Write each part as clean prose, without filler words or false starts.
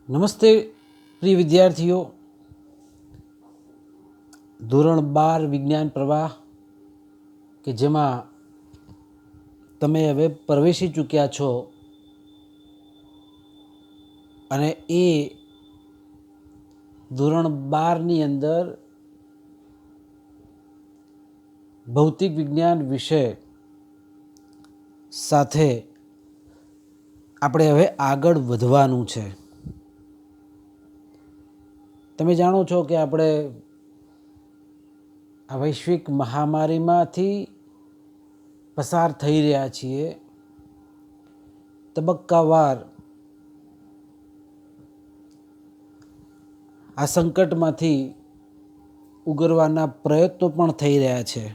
નમસ્તે પ્રિય વિદ્યાર્થીઓ, ધોરણ 12 વિજ્ઞાન પ્રવાહ કે જેમાં તમે હવે પ્રવેશી ચૂક્યા છો અને એ ધોરણ 12ની અંદર ભૌતિક વિજ્ઞાન વિષય સાથે આપણે હવે આગળ વધવાનું છે. તમે જાણો છો કે આપણે આ વૈશ્વિક મહામારીમાંથી પસાર થઈ રહ્યા છીએ. તબક્કાવાર આ સંકટમાંથી ઉગરવાના પ્રયત્નો પણ થઈ રહ્યા છે.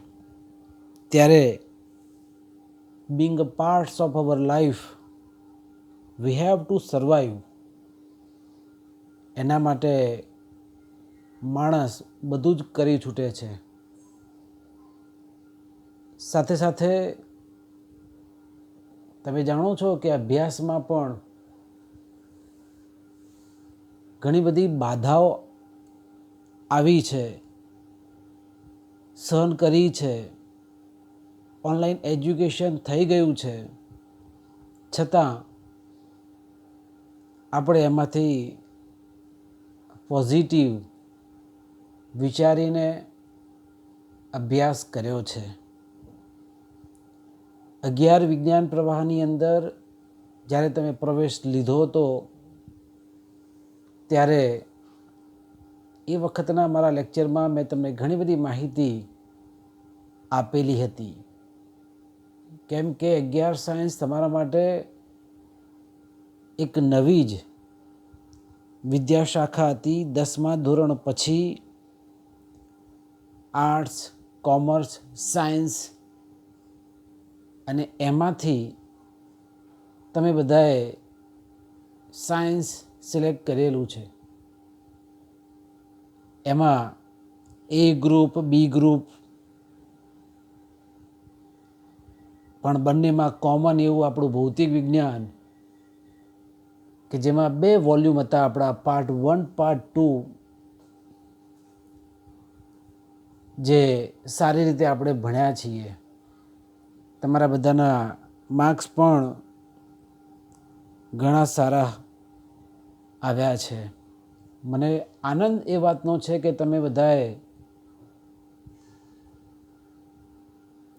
ત્યારે being a parts of our life, we have to survive. એના માટે માણસ બધું જ કરી છૂટે છે. સાથે સાથે તમે જાણો છો કે અભ્યાસમાં પણ ઘણી બધી બાધાઓ આવી છે, સહન કરી છે. ઓનલાઈન એજ્યુકેશન થઈ ગયું છે, છતાં આપણે એમાંથી પોઝિટિવ વિચારીને અભ્યાસ કર્યો છે. 11 વિજ્ઞાન પ્રવાહની અંદર જ્યારે તમે પ્રવેશ લીધો હતો ત્યારે એ વખતના મારા લેક્ચરમાં મેં તમને ઘણી બધી માહિતી આપેલી હતી. કેમ કે 11 સાયન્સ તમારા માટે એક નવી જ વિદ્યાશાખા હતી. 10મા ધોરણ પછી આર્ટ્સ, કોમર્સ, સાયન્સ અને એમાંથી તમે બધાએ સાયન્સ સિલેક્ટ કરેલું છે. એમાં એ ગ્રુપ, બી ગ્રુપ પણ બંનેમાં કોમન એવું આપણું ભૌતિક વિજ્ઞાન કે જેમાં 2 વોલ્યુમ હતા આપણા, પાર્ટ 1, પાર્ટ 2, જે સારી રીતે આપણે ભણ્યા છીએ. તમારા બધાના માર્ક્સ પણ ઘણા સારા આવ્યા છે. મને આનંદ એ વાતનો છે કે તમે બધાએ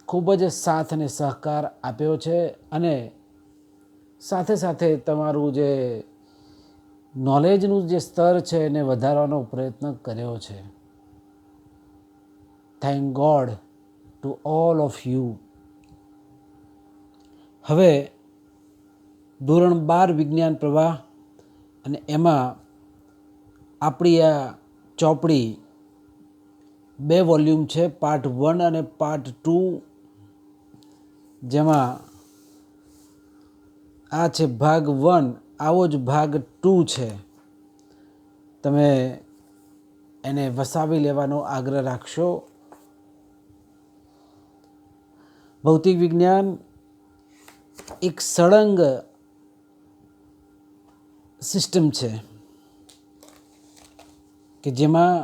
ખૂબ જ સાથ અને સહકાર આપ્યો છે અને સાથે સાથે તમારું જે નોલેજનું જે સ્તર છે એને વધારવાનો પ્રયત્ન કર્યો છે. Thank God to all of you. હવે ધોરણ 12 વિજ્ઞાન પ્રવાહ અને એમાં આપણી આ ચોપડી 2 વોલ્યુમ છે, પાર્ટ 1 અને પાર્ટ 2, જેમાં આ છે ભાગ 1, આવો જ ભાગ 2 છે. તમે એને વસાવી લેવાનો આગ્રહ રાખશો. ભૌતિક વિજ્ઞાન એક સળંગ સિસ્ટમ છે કે જેમાં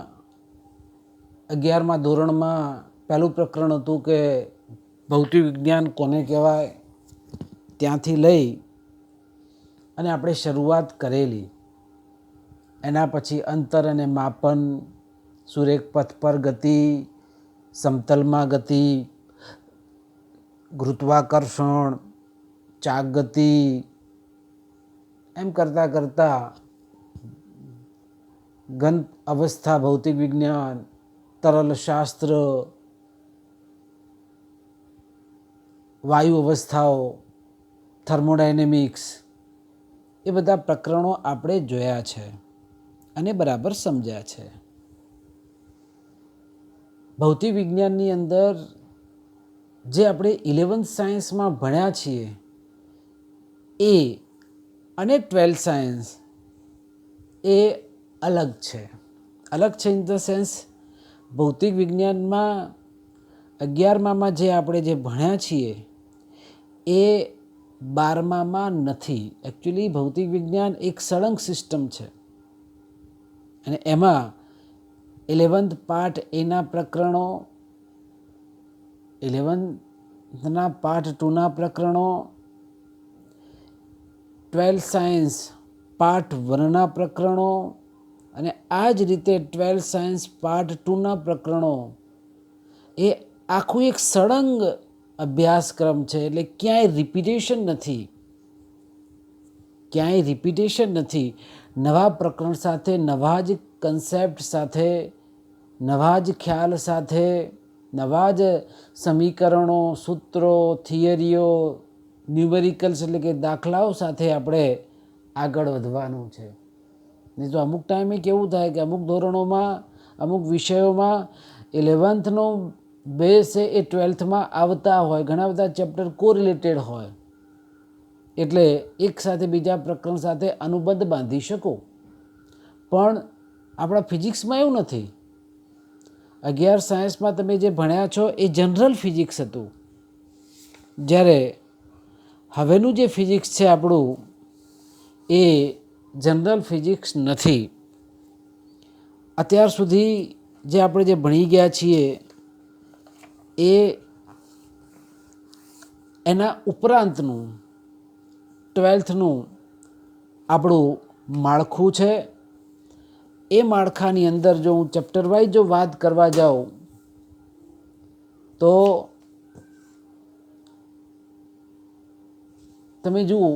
11મા ધોરણમાં પહેલું પ્રકરણ હતું કે ભૌતિક વિજ્ઞાન કોને કહેવાય, ત્યાંથી લઈ અને આપણે શરૂઆત કરેલી. એના પછી અંતર અને માપન, સુરેખ પથ પર ગતિ, સમતલમાં ગતિ, ગુરુત્વાકર્ષણ, ચાક ગતિ, એમ કરતાં કરતાં ઘન અવસ્થા ભૌતિક વિજ્ઞાન, તરલ શાસ્ત્ર, વાયુ અવસ્થાઓ, થર્મોડાયનેમિક્સ, એ બધા પ્રકરણો આપણે જોયા છે અને બરાબર સમજ્યા છે. ભૌતિક વિજ્ઞાનની અંદર જે આપણે 11th સાયન્સમાં ભણ્યા છીએ એ અને 12th સાયન્સ એ અલગ છે. અલગ છે ઇન ધ સેન્સ, ભૌતિક વિજ્ઞાનમાં 11મામાં જે આપણે જે ભણ્યા છીએ એ 12મામાં નથી. એકચ્યુઅલી ભૌતિક વિજ્ઞાન એક સળંગ સિસ્ટમ છે. અને એમાં 11th પાર્ટ એના પ્રકરણો, 11th પાર્ટ 2ના પ્રકરણો, 12th સાયન્સ પાર્ટ 1ના પ્રકરણો અને આ જ રીતે 12th સાયન્સ પાર્ટ 2ના પ્રકરણો એ આખું એક સળંગ અભ્યાસક્રમ છે. એટલે ક્યાંય રિપીટેશન નથી. નવા પ્રકરણ સાથે, નવા જ કન્સેપ્ટ સાથે, નવા જ ખ્યાલ સાથે, નવા જ સમીકરણો, સૂત્રો, થિયરીઓ, ન્યુમેરિકલ્સ એટલે કે દાખલાઓ સાથે આપણે આગળ વધવાનું છે. નહીં તો અમુક ટાઈમે કેવું થાય કે અમુક ધોરણોમાં, અમુક વિષયોમાં 11thનો બેઝ છે એ 12thમાં આવતા હોય, ઘણા બધા ચેપ્ટર કોરિલેટેડ હોય, એટલે એક સાથે બીજા પ્રકરણ સાથે અનુબંધ બાંધી શકો. પણ આપણા ફિઝિક્સમાં એવું નથી. 11 સાયન્સમાં તમે જે ભણ્યા છો એ જનરલ ફિઝિક્સ હતું, જ્યારે હવેનું જે ફિઝિક્સ છે આપણું એ જનરલ ફિઝિક્સ નથી. અત્યાર સુધી જે આપણે જે ભણી ગયા છીએ એ એના ઉપરાંતનું 12thનું આપણું માળખું છે. એ માળખાની અંદર જો હું ચેપ્ટર વાઇઝ જો વાત કરવા જાઉં તો તમે જુઓ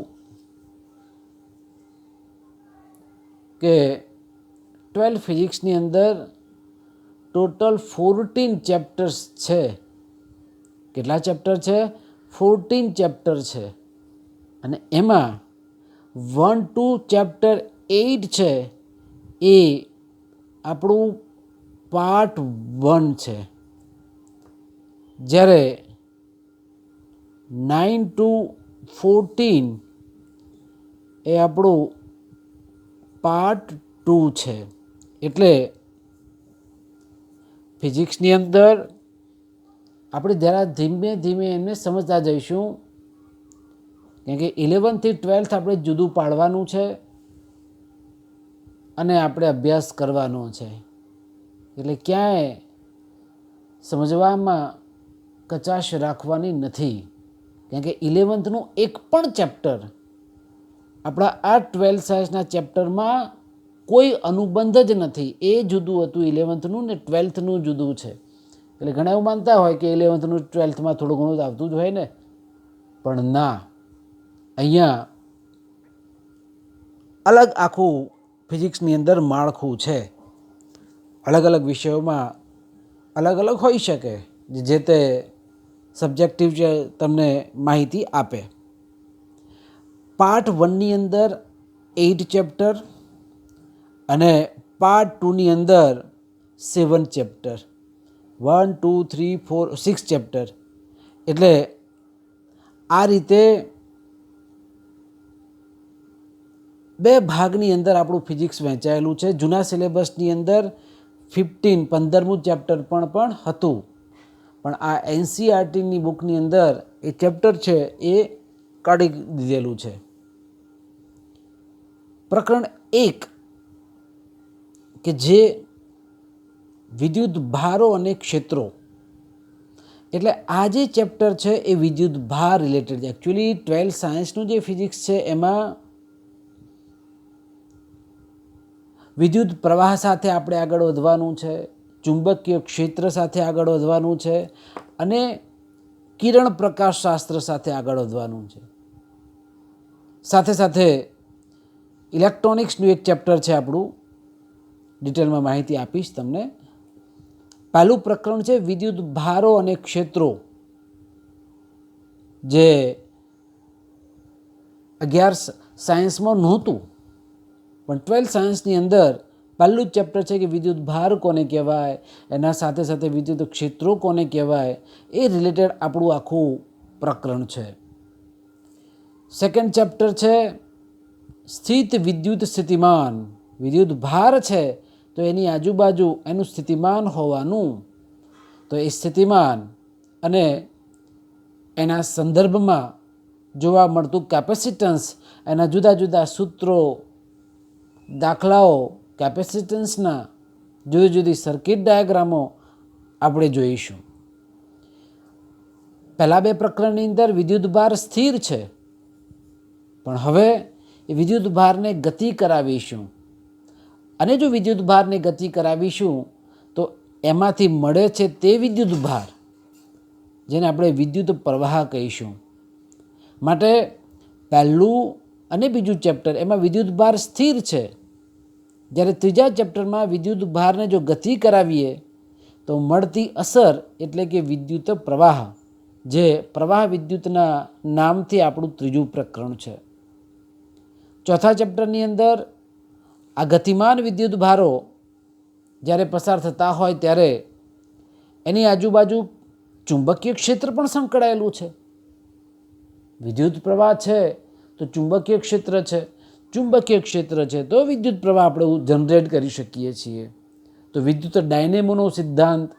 કે 12 ફિઝિક્સની અંદર ટોટલ 14 ચેપ્ટર્સ છે. કેટલા ચેપ્ટર છે? 14 ચેપ્ટર છે. અને એમાં 1 to ચેપ્ટર 8 છે એ આપણું પાર્ટ 1 છે, જ્યારે 9 to 14 એ આપણું પાર્ટ 2 છે. એટલે ફિઝિક્સની અંદર આપણે જરા ધીમે ધીમે એમને સમજતા જઈશું, કેમ કે 11th થી 12th આપણે જુદું પાડવાનું છે અને આપણે અભ્યાસ કરવાનો છે. એટલે ક્યાંય સમજવામાં કચાશ રાખવાની નથી, કેમ કે 11thનું એક પણ ચેપ્ટર આપણા આ 12th સાયન્સના ચેપ્ટરમાં કોઈ અનુબંધ જ નથી. એ જુદું હતું 11thનું ને 12thનું જુદું છે. એટલે ઘણા એવું માનતા હોય કે 11thનું 12thમાં થોડું ઘણું આવતું જ હોય ને, પણ ના, અહીંયા અલગ આખું ફિઝિક્સની અંદર માળખું છે. અલગ અલગ વિષયોમાં અલગ અલગ હોઈ શકે, જે તે સબ્જેક્ટિવ જે તમને માહિતી આપે. પાર્ટ 1ની અંદર 8 ચેપ્ટર અને પાર્ટ 2ની અંદર 7 ચેપ્ટર, 1, 2, 3, 4, 6 ચેપ્ટર. એટલે આ રીતે બે ભાગની અંદર આપણું ફિઝિક્સ વહેંચાયેલું છે. જૂના સિલેબસની અંદર 15મું ચેપ્ટર પણ હતું, પણ આ NCERTની બુકની અંદર એ ચેપ્ટર છે એ કાઢી દીધેલું છે. પ્રકરણ 1 કે જે વિદ્યુત ભારો અને ક્ષેત્રો, એટલે આ જે ચેપ્ટર છે એ વિદ્યુત ભાર રિલેટેડ છે. એકચ્યુઅલી 12 સાયન્સનું જે ફિઝિક્સ છે એમાં વિદ્યુત પ્રવાહ સાથે આપણે આગળ વધવાનું છે, ચુંબકીય ક્ષેત્ર સાથે આગળ વધવાનું છે અને કિરણ પ્રકાશ શાસ્ત્ર સાથે આગળ વધવાનું છે. સાથે સાથે ઇલેક્ટ્રોનિક્સનું એક ચેપ્ટર છે આપણું, ડિટેલમાં માહિતી આપીશ તમને. પહેલું પ્રકરણ છે વિદ્યુત ભારો અને ક્ષેત્રો, જે 11 સાયન્સમાં નહોતું, પણ 12 સાયન્સની અંદર પહેલું જ ચેપ્ટર છે કે વિદ્યુત ભાર કોને કહેવાય, એના સાથે સાથે વિદ્યુત ક્ષેત્રો કોને કહેવાય, એ રિલેટેડ આપણું આખું પ્રકરણ છે. સેકન્ડ ચેપ્ટર છે સ્થિત વિદ્યુત સ્થિતિમાન. વિદ્યુત ભાર છે તો એની આજુબાજુ એનું સ્થિતિમાન હોવાનું, તો એ સ્થિતિમાન અને એના સંદર્ભમાં જોવા મળતું કેપેસિટન્સ, એના જુદા જુદા સૂત્રો, દાખલાઓ કેપેસિટન્સના જુદી જુદી સર્કિટ ડાયાગ્રામો આપણે જોઈશું. પહેલા બે પ્રકરણની અંદર વિદ્યુતભાર સ્થિર છે, પણ હવે એ વિદ્યુતભારને ગતિ કરાવીશું. અને જો વિદ્યુતભારને ગતિ કરાવીશું તો એમાંથી મળે છે તે વિદ્યુતભાર જેને આપણે વિદ્યુત પ્રવાહ કહીશું. માટે પહેલું અને બીજું ચેપ્ટર એમાં વિદ્યુતભાર સ્થિર છે, જ્યારે ત્રીજા ચેપ્ટરમાં વિદ્યુતભારને જો ગતિ કરાવીએ તો મળતી અસર એટલે કે વિદ્યુત પ્રવાહ, જે પ્રવાહ વિદ્યુતના નામથી આપણું ત્રીજું પ્રકરણ છે. ચોથા ચેપ્ટરની અંદર આ ગતિમાન વિદ્યુતભારો જ્યારે પસાર થતા હોય ત્યારે એની આજુબાજુ ચુંબકીય ક્ષેત્ર પણ સંકળાયેલું છે. વિદ્યુત પ્રવાહ છે તો ચુંબકીય ક્ષેત્ર છે, ચુંબકીય ક્ષેત્ર છે તો વિદ્યુત પ્રવાહ આપણે જનરેટ કરી શકીએ છીએ. તો વિદ્યુત ડાયનેમોનો સિદ્ધાંત,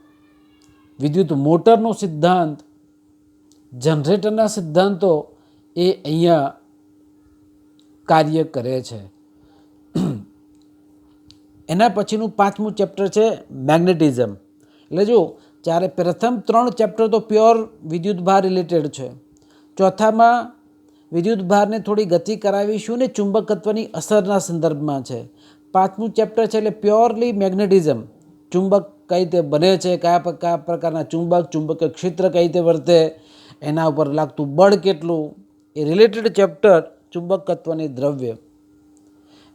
વિદ્યુત મોટરનો સિદ્ધાંત, જનરેટરના સિદ્ધાંતો એ અહીંયા કાર્ય કરે છે. એના પછીનું પાંચમું ચેપ્ટર છે મેગ્નેટિઝમ. એટલે જો જ્યારે પ્રથમ ત્રણ ચેપ્ટર તો પ્યોર વિદ્યુતભાર રિલેટેડ છે, ચોથામાં વિદ્યુતભારને થોડી ગતિ કરાવીશું ને ચુંબકત્વની અસરના સંદર્ભમાં છે. પાંચમું ચેપ્ટર છે એટલે પ્યોરલી મેગ્નેટિઝમ, ચુંબક કઈ રીતે બને છે, કયા પ્રકારના ચુંબક, ચુંબકીય ક્ષેત્ર કઈ રીતે વર્તે, એના ઉપર લાગતું બળ કેટલું, એ રિલેટેડ ચેપ્ટર ચુંબકત્વની દ્રવ્ય.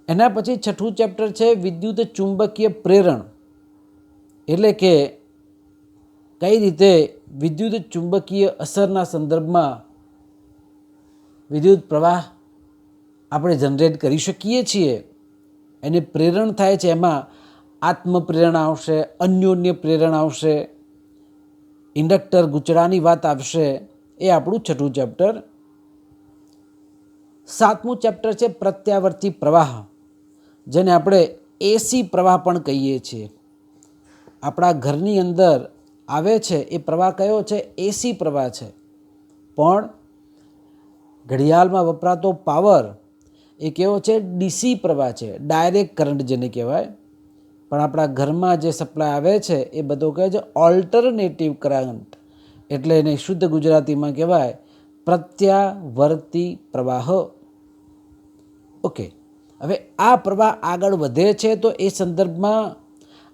એના પછી છઠ્ઠું ચેપ્ટર છે વિદ્યુત ચુંબકીય પ્રેરણ, એટલે કે કઈ રીતે વિદ્યુત ચુંબકીય અસરના સંદર્ભમાં વિદ્યુત પ્રવાહ આપણે જનરેટ કરી શકીએ છીએ. એને પ્રેરણ થાય છે, એમાં આત્મપ્રેરણ આવશે, અન્યોન્ય પ્રેરણ આવશે, ઇન્ડક્ટર ગૂંચળાની વાત આવશે. એ આપણું છઠ્ઠું ચેપ્ટર. સાતમું ચેપ્ટર છે પ્રત્યાવર્તી પ્રવાહ, જેને આપણે એસી પ્રવાહ પણ કહીએ છીએ. આપણા ઘરની અંદર આવે છે એ પ્રવાહ કયો છે? એસી પ્રવાહ છે. પણ ઘડિયાળમાં વપરાતો પાવર એ કેવો છે? ડીસી પ્રવાહ છે, ડાયરેક્ટ કરંટ જેને કહેવાય. પણ આપણા ઘરમાં જે સપ્લાય આવે છે એ બધો કહે છે ઓલ્ટરનેટિવ કરંટ, એટલે એને શુદ્ધ ગુજરાતીમાં કહેવાય પ્રત્યાવર્તી પ્રવાહ. ઓકે, હવે આ પ્રવાહ આગળ વધે છે તો એ સંદર્ભમાં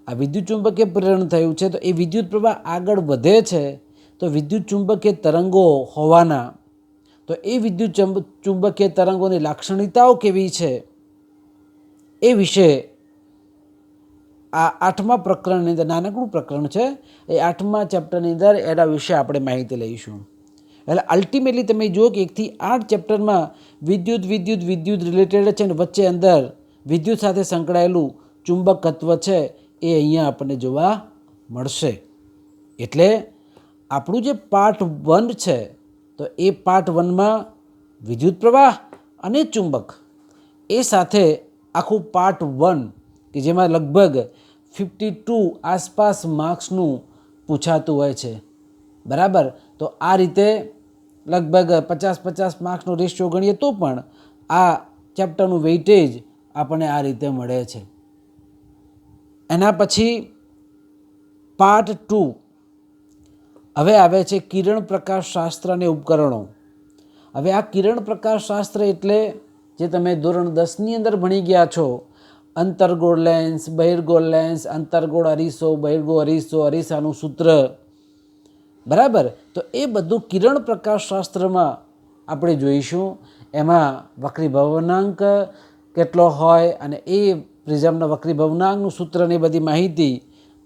આ વિદ્યુત ચુંબકીય પ્રેરણ થયું છે, તો એ વિદ્યુત પ્રવાહ આગળ વધે છે તો વિદ્યુત ચુંબકીય તરંગો હોવાના, તો એ વિદ્યુત ચુંબકીય તરંગોની લાક્ષણિકતાઓ કેવી છે એ વિશે આ આઠમા પ્રકરણની અંદર, નાનકડું પ્રકરણ છે, એ આઠમા ચેપ્ટરની અંદર એના વિશે આપણે માહિતી લઈશું. એટલે અલ્ટિમેટલી તમે જુઓ કે 1 થી 8 ચેપ્ટરમાં વિદ્યુત રિલેટેડ છે, અને વચ્ચે અંદર વિદ્યુત સાથે સંકળાયેલું ચુંબકત્વ છે એ અહીંયા આપણને જોવા મળશે. એટલે આપણું જે પાર્ટ 1 છે તો એ પાર્ટ 1માં વિદ્યુત પ્રવાહ અને ચુંબક એ સાથે આખું પાર્ટ 1 કે જેમાં લગભગ 52 આસપાસ માર્ક્સનું પૂછાતું હોય છે, બરાબર. તો આ રીતે લગભગ 50-50 માર્ક્સનો રેશિયો ગણીએ તો પણ આ ચેપ્ટરનું વેઇટેજ આપણને આ રીતે મળે છે. એના પછી પાર્ટ 2 હવે આવે છે કિરણ પ્રકાશ શાસ્ત્ર અને ઉપકરણો. હવે આ કિરણ પ્રકાશ શાસ્ત્ર એટલે જે તમે ધોરણ 10ની અંદર ભણી ગયા છો, અંતર્ગોળ લેન્સ, બહિર્ગોળ લેન્સ, અંતર્ગોળ અરીસો, બહિર્ગોળ અરીસો, અરીસાનું સૂત્ર, બરાબર. તો એ બધું કિરણ પ્રકાશ શાસ્ત્રમાં આપણે જોઈશું. એમાં વક્રી ભવનાંક કેટલો હોય અને એ પ્રિઝમના વક્રી ભવનાંકનું સૂત્રની બધી માહિતી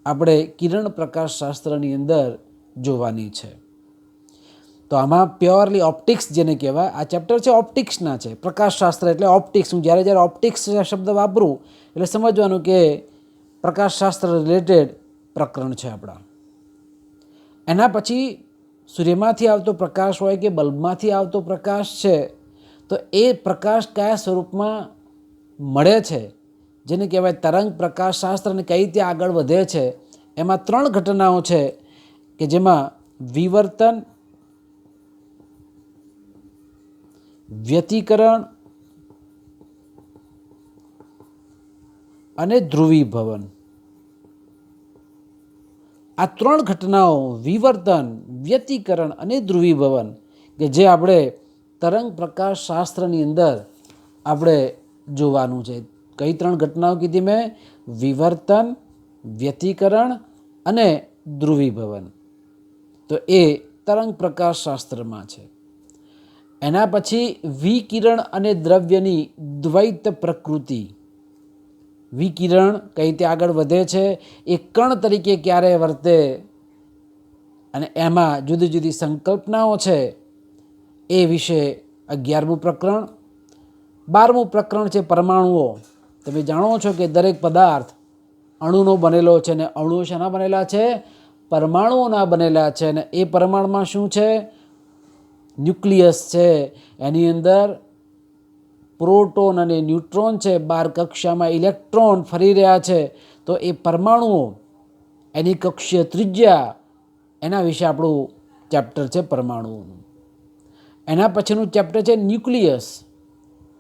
આપણે કિરણ પ્રકાશ શાસ્ત્રની અંદર જોવાની છે. તો આમાં પ્યોરલી ઓપ્ટિક્સ જેને કહેવાય, આ ચેપ્ટર છે ઓપ્ટિક્સના છે, પ્રકાશશાસ્ત્ર એટલે ઓપ્ટિક્સ. હું જ્યારે ઓપ્ટિક્સ શબ્દ વાપરું એટલે સમજવાનું કે પ્રકાશશાસ્ત્ર રિલેટેડ પ્રકરણ છે આપણા. એના પછી સૂર્યમાંથી આવતો પ્રકાશ હોય કે બલ્બમાંથી આવતો પ્રકાશ છે, તો એ પ્રકાશ કયા સ્વરૂપમાં મળે છે જેને કહેવાય તરંગ પ્રકાશશાસ્ત્ર, અને કઈ રીતે આગળ વધે છે. એમાં 3 ઘટનાઓ છે કે જેમાં વિવર્તન, વ્યતિકરણ અને ધ્રુવીભવન. આ ત્રણ ઘટનાઓ વિવર્તન, વ્યતિકરણ અને ધ્રુવીભવન કે જે આપણે તરંગ પ્રકાશ શાસ્ત્રની અંદર આપણે જોવાનું છે. કઈ ત્રણ ઘટનાઓ કીધી મેં? વિવર્તન, વ્યતિકરણ અને ધ્રુવીભવન. તો એ તરંગ પ્રકાશ શાસ્ત્રમાં છે. એના પછી વિકિરણ અને દ્રવ્યની દ્વૈત પ્રકૃતિ. વિકિરણ કઈ રીતે આગળ વધે છે, એ કણ તરીકે ક્યારે વર્તે અને એમાં જુદી જુદી સંકલ્પનાઓ છે એ વિશે 11મું પ્રકરણ. 12મું પ્રકરણ છે પરમાણુઓ. તમે જાણો છો કે દરેક પદાર્થ અણુનો બનેલો છે અને અણુઓ શાના બનેલા છે? પરમાણુઓના બનેલા છે. અને એ પરમાણુમાં શું છે? ન્યુક્લિયસ છે. એની અંદર પ્રોટોન અને ન્યુટ્રોન છે. 12 કક્ષામાં ઇલેક્ટ્રોન ફરી રહ્યા છે. તો એ પરમાણુઓ, એની કક્ષીય ત્રિજ્યા, એના વિશે આપણું ચેપ્ટર છે પરમાણુઓનું. એના પછીનું ચેપ્ટર છે ન્યુક્લિયસ,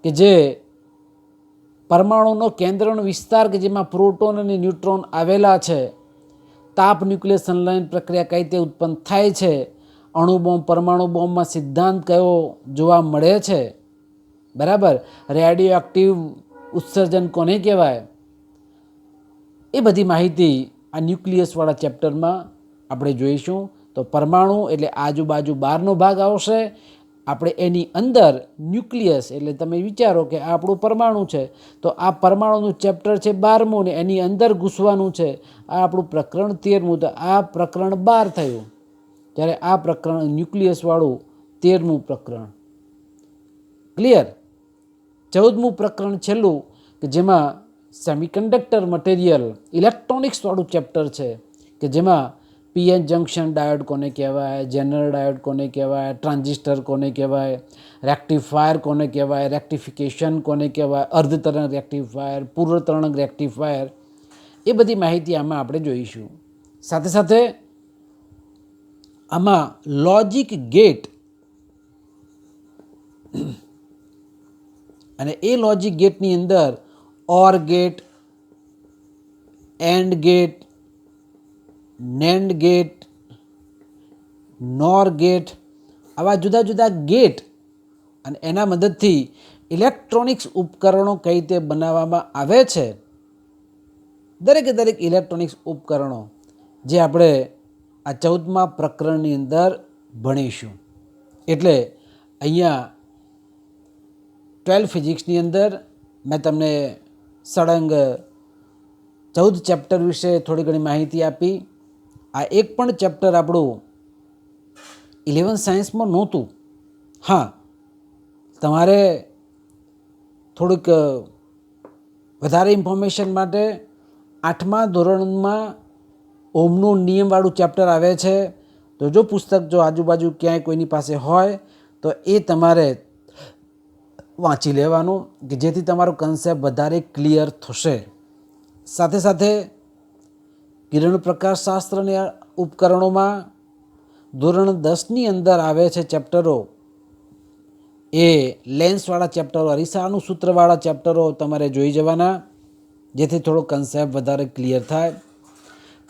કે જે પરમાણુનો કેન્દ્રનો વિસ્તાર કે જેમાં પ્રોટોન અને ન્યુટ્રોન આવેલા છે. તાપ ન્યુક્લિયસ સંલયન પ્રક્રિયા કઈ રીતે ઉત્પન્ન થાય છે, અણુ બોમ્બ, પરમાણુ બોમ્બમાં સિદ્ધાંત કયો જોવા મળે છે, બરાબર, રેડિયો એક્ટિવ ઉત્સર્જન કોને કહેવાય, એ બધી માહિતી આ ન્યુક્લિયસવાળા ચેપ્ટરમાં આપણે જોઈશું. તો પરમાણુ એટલે આજુબાજુ બહારનો ભાગ આવશે. આપણે એની અંદર ન્યુક્લિયસ એટલે તમે વિચારો કે આ આપણું પરમાણુ છે, તો આ પરમાણુનું ચેપ્ટર છે 12મું ને એની અંદર ઘૂસવાનું છે. આ આપણું પ્રકરણ 13મું. તો આ પ્રકરણ 12 થયું. ત્યારે આ પ્રકરણ ન્યુક્લિયસવાળું 13મું પ્રકરણ. ક્લિયર? 14મું પ્રકરણ છેલ્લું, કે જેમાં સેમિકન્ડક્ટર મટીરિયલ ઇલેક્ટ્રોનિક્સવાળું ચેપ્ટર છે, કે જેમાં પીએન જંક્શન ડાયોડ કોને કહેવાય, જેનર ડાયોડ કોને કહેવાય, ટ્રાન્ઝિસ્ટર કોને કહેવાય, રેક્ટિફાયર કોને કહેવાય, રેક્ટિફિકેશન કોને કહેવાય, અર્ધતરંગ રેક્ટિફાયર, પૂર્વતરંગ રેક્ટિફાયર, એ બધી માહિતી આમાં આપણે જોઈશું. સાથે સાથે આમાં લોજિક ગેટ અને એ લોજિક ગેટની અંદર OR gate, AND gate, NAND gate, NOR gate, આવા જુદા જુદા ગેટ અને એના મદદથી ઇલેક્ટ્રોનિક્સ ઉપકરણો કઈ રીતે બનાવવામાં આવે છે. દરેકે દરેક ઇલેક્ટ્રોનિક્સ ઉપકરણો જે આપણે આ 14મા પ્રકરણની અંદર ભણીશું. એટલે અહીંયા 12 ફિઝિક્સની અંદર મેં તમને સળંગ 14 ચેપ્ટર વિશે થોડી ઘણી માહિતી આપી. આ એક પણ ચેપ્ટર આપણું 11 સાયન્સમાં નહોતું. હા, તમારે થોડુંક વધારે ઇન્ફોર્મેશન માટે 8મા ધોરણમાં ઓમનો નિયમવાળું ચેપ્ટર આવે છે. તો જો પુસ્તક જો આજુબાજુ ક્યાંય કોઈની પાસે હોય તો એ તમારે વાંચી લેવાનું, કે જેથી તમારો કન્સેપ્ટ વધારે ક્લિયર થશે. સાથે સાથે કિરણ પ્રકાશ શાસ્ત્રના ઉપકરણોમાં ધોરણ 10ની અંદર આવે છે ચેપ્ટરો, એ લેન્સવાળા ચેપ્ટરો, અરીસાનું સૂત્રવાળા ચેપ્ટરો તમારે જોઈ જવાના, જેથી થોડો કન્સેપ્ટ વધારે ક્લિયર થાય.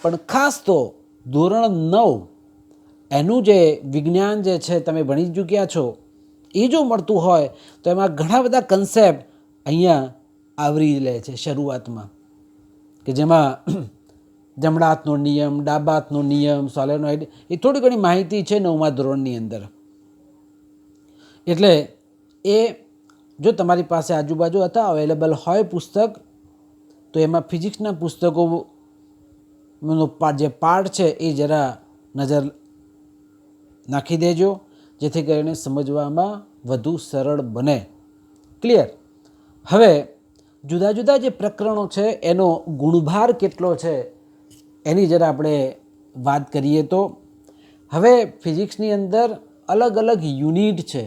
પણ ખાસ તો ધોરણ 9 એનું જે વિજ્ઞાન જે છે તમે ભણી ચૂક્યા છો, એ જો મળતું હોય તો એમાં ઘણા બધા કન્સેપ્ટ અહીંયા આવરી લે છે શરૂઆતમાં, કે જેમાં જમણા હાથનો નિયમ, ડાબા હાથનો નિયમ, સોલેનોઇડ, એ થોડી ઘણી માહિતી છે 9મા ધોરણની અંદર. એટલે એ જો તમારી પાસે આજુબાજુ હતા અવેલેબલ હોય પુસ્તક, તો એમાં ફિઝિક્સના પુસ્તકોનો જે પાર્ટ છે એ જરા નજર નાખી દેજો, જેથી કરીને સમજવામાં વધુ સરળ બને. ક્લિયર? હવે જુદા જુદા જે પ્રકરણો છે એનો ગુણભાર કેટલો છે એની જરા આપણે વાત કરીએ. તો હવે ફિઝિક્સની અંદર અલગ અલગ યુનિટ છે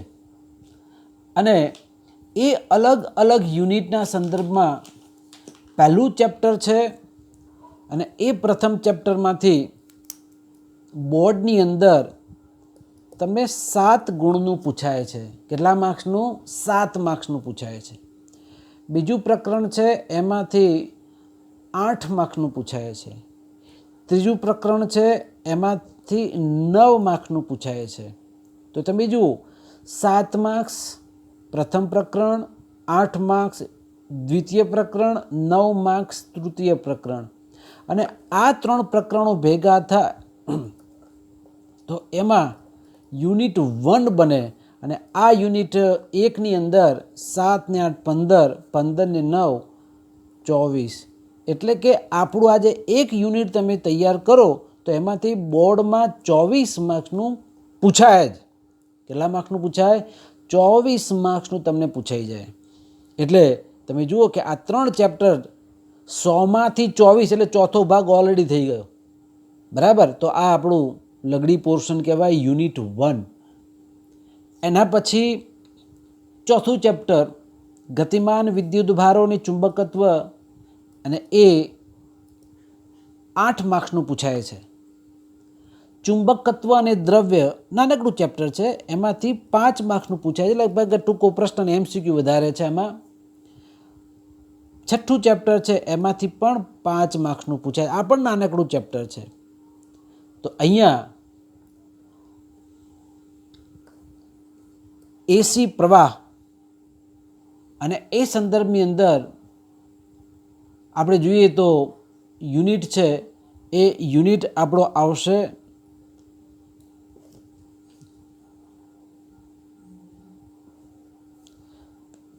અને એ અલગ અલગ યુનિટના સંદર્ભમાં પહેલું ચેપ્ટર છે. અને એ પ્રથમ ચેપ્ટરમાંથી બોર્ડની અંદર તમને 7 ગુણનું પૂછાય છે. કેટલા માર્ક્સનું? 7 માર્ક્સનું પૂછાય છે. બીજું પ્રકરણ છે એમાંથી 8 માર્કનું પૂછાય છે. ત્રીજું પ્રકરણ છે એમાંથી 9 માર્કનું પૂછાય છે. તો તમે જુઓ 7 માર્ક્સ પ્રથમ પ્રકરણ, 8 માર્ક્સ દ્વિતીય પ્રકરણ, 9 માર્ક્સ તૃતીય પ્રકરણ. અને આ 3 પ્રકરણો ભેગા થાય તો એમાં યુનિટ 1 બને. અને આ યુનિટ 1ની અંદર 7 ને 8 15, 15 ને 9 24. એટલે કે આપણું આજે એક યુનિટ તમે તૈયાર કરો તો એમાંથી બોર્ડમાં 24 માર્ક્સનું પૂછાય જ. કેટલા માર્ક્સનું પૂછાય? 24 માર્ક્સનું તમને પૂછાઈ જાય. એટલે તમે જુઓ કે આ 3 ચેપ્ટર 100માંથી 24 એટલે ચોથો ભાગ ઓલરેડી થઈ ગયો. બરાબર. તો આ આપણું લગડી પોર્શન કહેવાય યુનિટ 1. એના પછી ચોથું ચેપ્ટર ગતિમાન વિદ્યુત ભારોની ચુંબકત્વ, અને એ 8 માર્ક્સનું પૂછાય છે. ચુંબકત્વ અને દ્રવ્ય નાનકડું ચેપ્ટર છે, એમાંથી 5 માર્ક્સનું પૂછાય છે. લગભગ ટૂંકો પ્રશ્ન MCQ વધારે છે એમાં. છઠ્ઠું ચેપ્ટર છે એમાંથી પણ 5 માર્ક્સનું પૂછાય. આ પણ નાનકડું ચેપ્ટર છે. તો અહીંયા એસી પ્રવાહ અને એ સંદર્ભની અંદર આપણે જોઈએ તો યુનિટ છે એ યુનિટ આપણો આવશે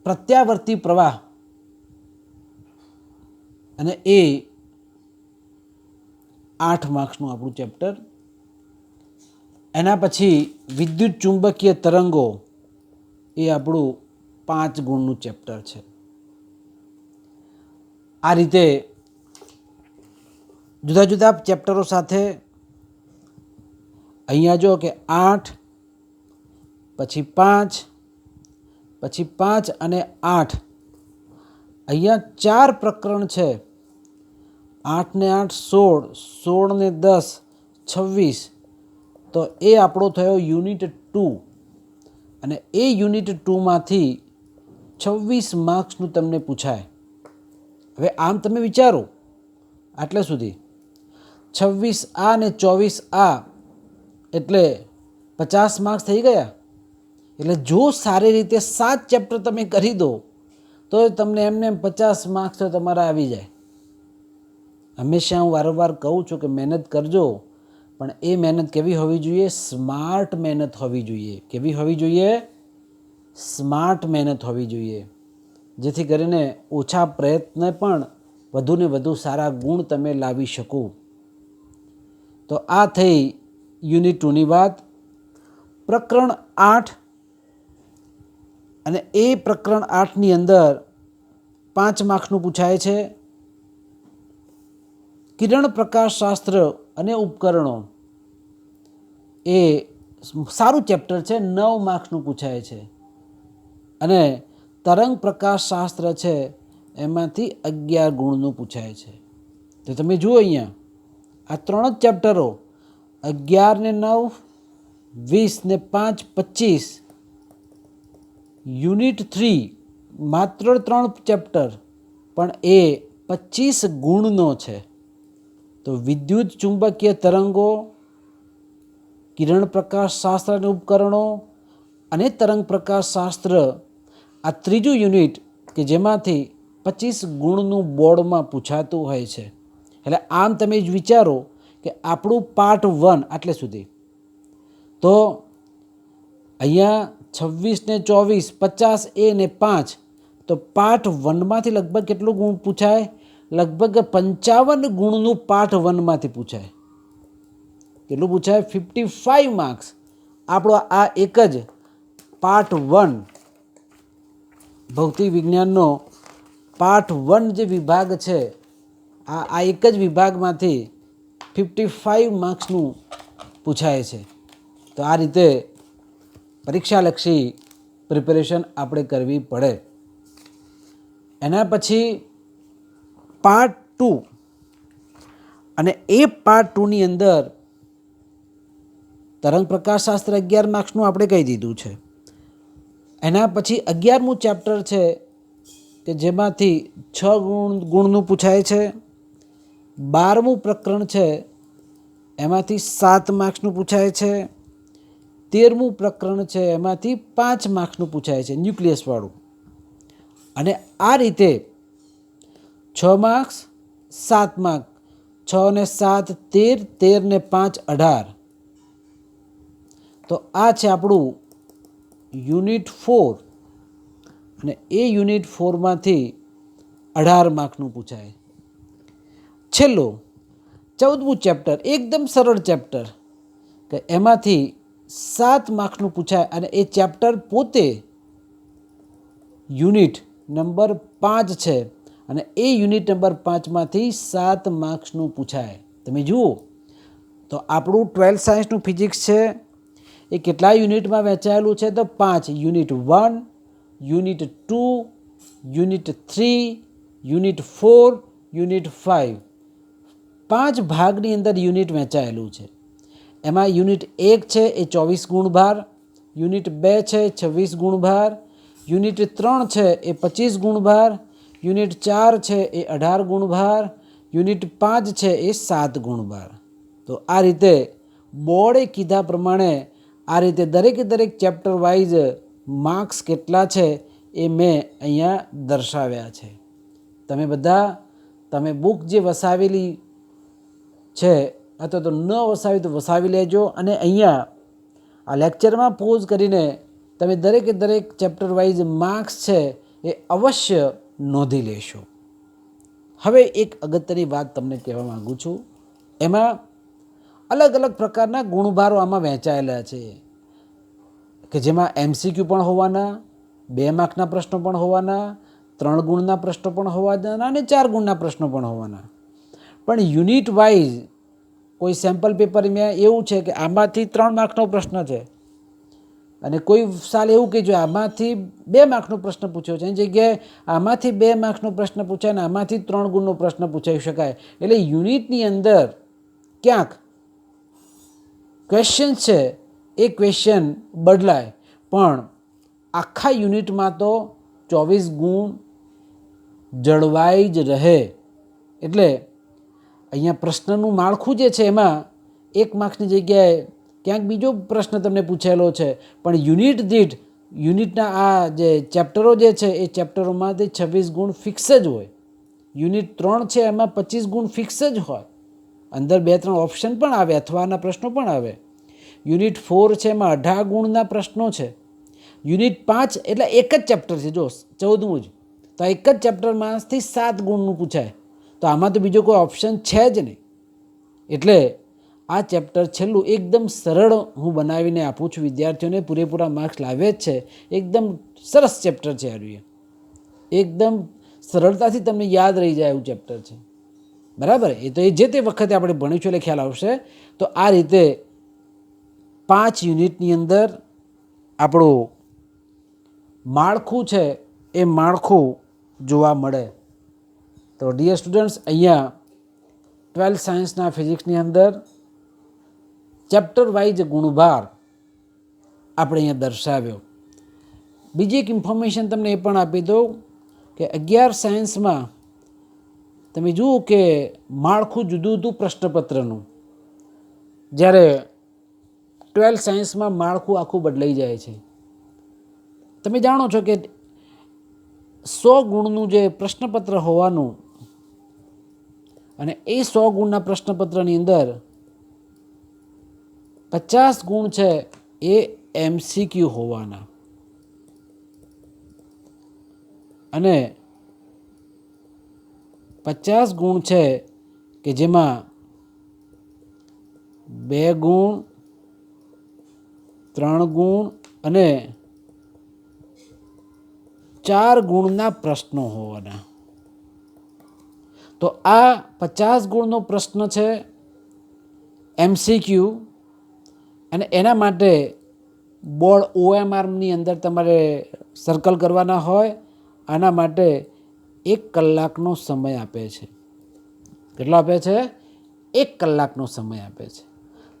પ્રત્યાવર્તી પ્રવાહ, અને એ 8 માર્ક્સનું આપણું ચેપ્ટર. એના પછી વિદ્યુત ચુંબકીય તરંગો, એ આપણું 5 ગુણનું ચેપ્ટર છે. આ રીતે જુદા જુદા ચેપ્ટરો સાથે અહીંયા જો કે 8 પછી 5 પછી 5 અને 8, અહીંયા 4 પ્રકરણ છે. 8 ને 8 16, 16 ને 10 26. તો એ આપણો થયો યુનિટ 2. અને એ યુનિટ 2માંથી 26 માર્ક્સનું તમને પૂછાય. હવે આમ તમે વિચારો આટલે સુધી 26 આ ને 24 આ એટલે 50 માર્ક્સ થઈ ગયા. એટલે જો સારી રીતે 7 ચેપ્ટર તમે કરી દો તો તમને એમને 50 માર્ક્સ તો તમારા આવી જાય. હંમેશા હું વારંવાર કહું છું કે મહેનત કરજો, પણ એ મહેનત કેવી હોવી જોઈએ? સ્માર્ટ મહેનત હોવી જોઈએ. કેવી હોવી જોઈએ? સ્માર્ટ મહેનત હોવી જોઈએ, જેથી કરીને ઓછા પ્રયત્ને પણ વધુને વધુ સારા ગુણ તમે લાવી શકો. તો આ થઈ યુનિટ 2ની વાત. પ્રકરણ 8, અને એ પ્રકરણ 8ની અંદર 5 માર્ક્સનું પૂછાય છે. કિરણ પ્રકાશ શાસ્ત્ર અને ઉપકરણો, એ સારું ચેપ્ટર છે, 9 માર્ક્સનું પૂછાય છે. અને તરંગ પ્રકાશ શાસ્ત્ર છે એમાંથી 11 ગુણનું પૂછાય છે. તો તમે જુઓ અહીંયા આ 3 જ ચેપ્ટરો 11 ને 9, 20 ને 5 25. યુનિટ 3 માત્ર 3 ચેપ્ટર, પણ એ 25 ગુણનો છે. તો વિદ્યુત ચુંબકીય તરંગો, કિરણ પ્રકાશ શાસ્ત્ર અને ઉપકરણો અને તરંગ પ્રકાશ શાસ્ત્ર, આ ત્રીજું યુનિટ કે જેમાંથી 25 ગુણનું બોર્ડમાં પૂછાતું હોય છે. એટલે આમ તમે જ વિચારો કે આપણું પાર્ટ 1 આટલે સુધી. તો અહીંયા 26 ને 24 50 એ ને 5, તો પાર્ટ 1માંથી લગભગ કેટલું ગુણ પૂછાય? લગભગ 55 ગુણનું પાર્ટ 1માંથી પૂછાય. કેટલું પૂછાય? 55 માર્ક્સ. આપણો આ એક જ પાર્ટ 1 ભૌતિક વિજ્ઞાનનો પાર્ટ 1 જે વિભાગ છે, આ એક જ વિભાગમાંથી 55 માર્ક્સનું પૂછાય છે. તો આ રીતે પરીક્ષાલક્ષી પ્રિપેરેશન આપણે કરવી પડે. એના પછી પાર્ટ 2, અને એ પાર્ટ 2ની અંદર તરંગ પ્રકાશ શાસ્ત્ર 11 માર્ક્સનું આપણે કહી દીધું છે. એના પછી 11મું ચેપ્ટર છે કે જેમાંથી 6 ગુણનું પૂછાય છે. 12મું પ્રકરણ છે એમાંથી 7 માર્ક્સનું પૂછાય છે. 13મું પ્રકરણ છે એમાંથી 5 માર્ક્સનું પૂછાય છે ન્યુક્લિયસવાળું. અને આ રીતે 6 માર્ક્સ 7 માર્ક, 6 ને 7 13, 13 ને 5 18. તો આ છે આપણું યુનિટ 4 અને એ યુનિટ 4માંથી 18 માર્કનું પૂછાય. છેલ્લું 14મું ચેપ્ટર એકદમ સરળ ચેપ્ટર કે એમાંથી 7 માર્ક્સનું પૂછાય અને એ ચેપ્ટર પોતે યુનિટ નંબર 5 છે અને એ યુનિટ નંબર 5માંથી 7 માર્ક્સનું પૂછાય. તમે જુઓ તો આપણું 12th સાયન્સનું ફિઝિક્સ છે એ કેટલા યુનિટમાં વહેંચાયેલું છે? તો 5. Unit 1, unit 2, unit 3, unit 4, unit 5. 5 ભાગની અંદર યુનિટ વહેંચાયેલું છે. એમાં યુનિટ 1 છે એ 24 ગુણભાર, યુનિટ 2 છે 26 ગુણભાર, યુનિટ 3 છે એ 25 ગુણભાર, યુનિટ 4 છે એ 18 ગુણભાર, યુનિટ 5 છે એ 7 ગુણભાર. તો આ રીતે બોર્ડે કીધા પ્રમાણે આ રીતે દરેક ચેપ્ટર વાઇઝ માર્ક્સ કેટલા છે એ મેં અહીંયા દર્શાવ્યા છે. તમે બુક જે વસાવેલી છે અથવા તો ન વસાવી તો વસાવી લેજો અને અહીંયા આ લેક્ચરમાં પોઝ કરીને તમે દરેક ચેપ્ટર વાઇઝ માર્ક્સ છે એ અવશ્ય નોંધી લેશો. હવે એક અગત્યની વાત તમને કહેવા માગું છું. એમાં અલગ પ્રકારના ગુણભારો આમાં વહેંચાયેલા છે કે જેમાં MCQ પણ હોવાના, 2 માર્કના પ્રશ્નો પણ હોવાના, 3 ગુણના પ્રશ્નો પણ હોવાના અને 4 ગુણના પ્રશ્નો પણ હોવાના. પણ યુનિટ વાઇઝ કોઈ સેમ્પલ પેપરમાં એવું છે કે આમાંથી 3 માર્કનો પ્રશ્ન છે અને કોઈ સાલ એવું કે જો આમાંથી 2 માર્કનો પ્રશ્ન પૂછ્યો છે એની જગ્યાએ આમાંથી 2 માર્ક્સનો પ્રશ્ન પૂછાય અને આમાંથી 3 ગુણનો પ્રશ્ન પૂછાઈ શકાય. એટલે યુનિટની અંદર ક્યાંક ક્વેશ્ચન છે એ ક્વેશ્ચન બદલાય પણ આખા યુનિટમાં તો 24 ગુણ જળવાઈ જ રહે. એટલે અહીંયા પ્રશ્નનું માળખું જે છે એમાં 1 માર્ક્સની જગ્યાએ ક્યાંક બીજો પ્રશ્ન તમને પૂછેલો છે પણ યુનિટ દીઠ યુનિટના આ જે ચેપ્ટરો જે છે એ ચેપ્ટરોમાંથી 26 ગુણ ફિક્સ જ હોય. યુનિટ 3 છે એમાં 25 ગુણ ફિક્સ જ હોય. અંદર 2-3 ઓપ્શન પણ આવે, અથવાના પ્રશ્નો પણ આવે. યુનિટ 4 છે એમાં 18 ગુણના પ્રશ્નો છે. યુનિટ 5 એટલે એક જ ચેપ્ટર છે, જો 14મું જ, તો એક જ ચેપ્ટરમાંથી 7 ગુણનું પૂછાય. તો આમાં તો બીજો કોઈ ઓપ્શન છે જ નહીં. એટલે આ ચેપ્ટર છેલ્લું એકદમ સરળ હું બનાવીને આપું છું વિદ્યાર્થીઓને, પૂરેપૂરા માર્ક્સ લાવે જ છે. એકદમ સરસ ચેપ્ટર છે આ. એકદમ સરળતાથી તમને યાદ રહી જાય એવું ચેપ્ટર છે. બરાબર? એ તો જે તે વખતે આપણે ભણીશું એટલે ખ્યાલ આવશે. તો આ રીતે 5 યુનિટની અંદર આપણું માળખું છે એ માળખું જોવા મળે. તો ડિયર સ્ટુડન્ટ્સ, અહીંયા 12th સાયન્સના ફિઝિક્સની અંદર ચેપ્ટર વાઇઝ ગુણભાર આપણે અહીંયા દર્શાવ્યો. બીજી એક ઇન્ફોર્મેશન તમને એ પણ આપી દઉં કે 11 સાયન્સમાં તમે જુઓ કે માળખું જુદું પ્રશ્નપત્રનું, જ્યારે 12th સાયન્સમાં માળખું આખું બદલાઈ જાય છે. તમે જાણો છો કે 100 ગુણનું જે પ્રશ્નપત્ર હોવાનું અને એ 100 ગુણના પ્રશ્નપત્રની અંદર 50 ગુણ છે એ MCQ હોવાના અને 50 ગુણ છે કે જેમાં 2 ગુણ, 3 ગુણ અને 4 ગુણના પ્રશ્નો હોવાના. તો આ 50 ગુણનો પ્રશ્ન છે MCQ અને એના માટે બોર્ડ OMRની અંદર તમારે સર્કલ કરવાના હોય. આના માટે 1 કલાકનો સમય આપે છે. કેટલો આપે છે? 1 કલાકનો સમય આપે છે.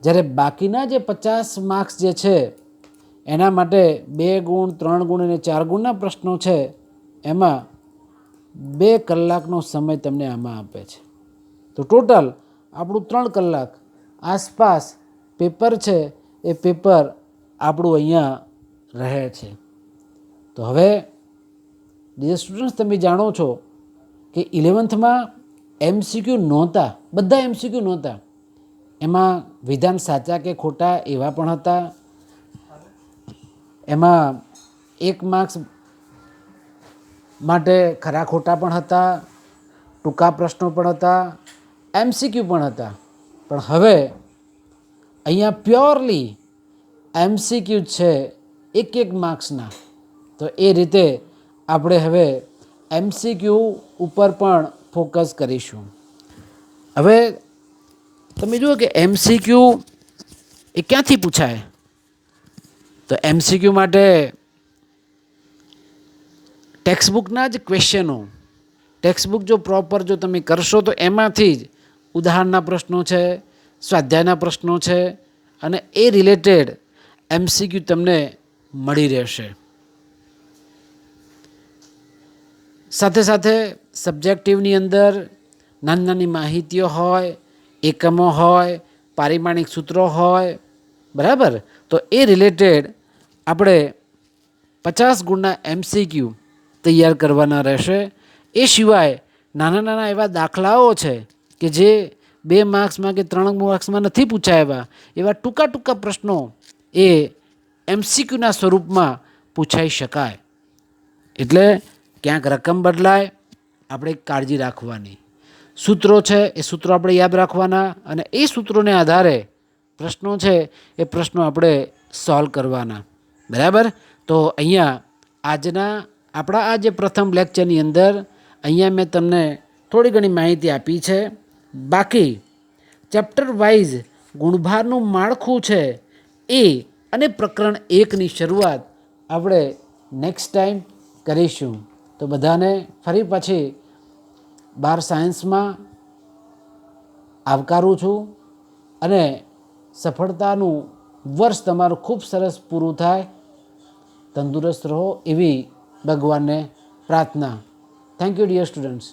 જ્યારે બાકીના જે 50 માર્ક્સ જે છે એના માટે 2 ગુણ, 3 ગુણ અને 4 ગુણના પ્રશ્નો છે એમાં 2 કલાકનો સમય તમને આમાં આપે છે. તો ટોટલ આપણું 3 કલાક આસપાસ પેપર છે એ પેપર આપણું અહીંયા રહે છે. તો હવે ડિયર સ્ટુડન્ટ્સ, તમે જાણો છો કે 11થમાં MCQ નહોતા, બધા MCQ નહોતા. એમાં વિધાન સાચા કે ખોટા એવા પણ હતા, એમાં 1 માર્ક્સ માટે ખરા ખોટા પણ હતા, ટૂંકા પ્રશ્નો પણ હતા, MCQ પણ હતા. પણ હવે અહીંયા પ્યોરલી MCQ છે 1 માર્ક્સના. તો એ રીતે આપણે હવે MCQ ઉપર પણ ફોકસ કરીશું. હવે તમે જુઓ કે MCQ એ ક્યાંથી પૂછાય. તો MCQ માટે ટેક્સ્ટબુકના જ ક્વેશ્ચનો, ટેક્સ્ટબુક જો પ્રોપર જો તમે કરશો તો એમાંથી જ ઉદાહરણના પ્રશ્નો છે, સ્વાધ્યાયના પ્રશ્નો છે, અને એ રિલેટેડ MCQ તમને મળી રહેશે. સાથે સાથે સબ્જેક્ટિવની અંદર નાની નાની માહિતીઓ હોય, એકમો હોય, પારિમાણિક સૂત્રો હોય, બરાબર. તો એ રિલેટેડ આપણે 50 ગુણના MCQ તૈયાર કરવાના રહેશે. એ સિવાય નાના નાના એવા દાખલાઓ છે કે જે 2 માર્ક્સમાં કે 3 માર્ક્સમાં નથી પૂછાયા, એવા ટૂંકા ટૂંકા પ્રશ્નો એ MCQના સ્વરૂપમાં પૂછાઈ શકાય. એટલે ક્યાંક રકમ બદલાય, આપણે કાળજી રાખવાની. સૂત્રો છે એ સૂત્રો આપણે યાદ રાખવાના, અને એ સૂત્રોને આધારે પ્રશ્નો છે એ પ્રશ્નો આપણે સોલ્વ કરવાના, બરાબર. તો અહીંયા આજના આપણા આ જે પ્રથમ લેક્ચરની અંદર અહીંયા મેં તમને થોડી ઘણી માહિતી આપી છે. બાકી ચેપ્ટર વાઇઝ ગુણભારનું માળખું છે એ અને પ્રકરણ 1ની શરૂઆત આપણે નેક્સ્ટ ટાઈમ કરીશું. તો બધાને ફરી પાછી 12 સાયન્સમાં આવકારું છું, અને સફળતાનું વર્ષ તમારું ખૂબ સરસ પૂરું થાય, તંદુરસ્ત રહો એવી ભગવાનને પ્રાર્થના. Thank you dear students.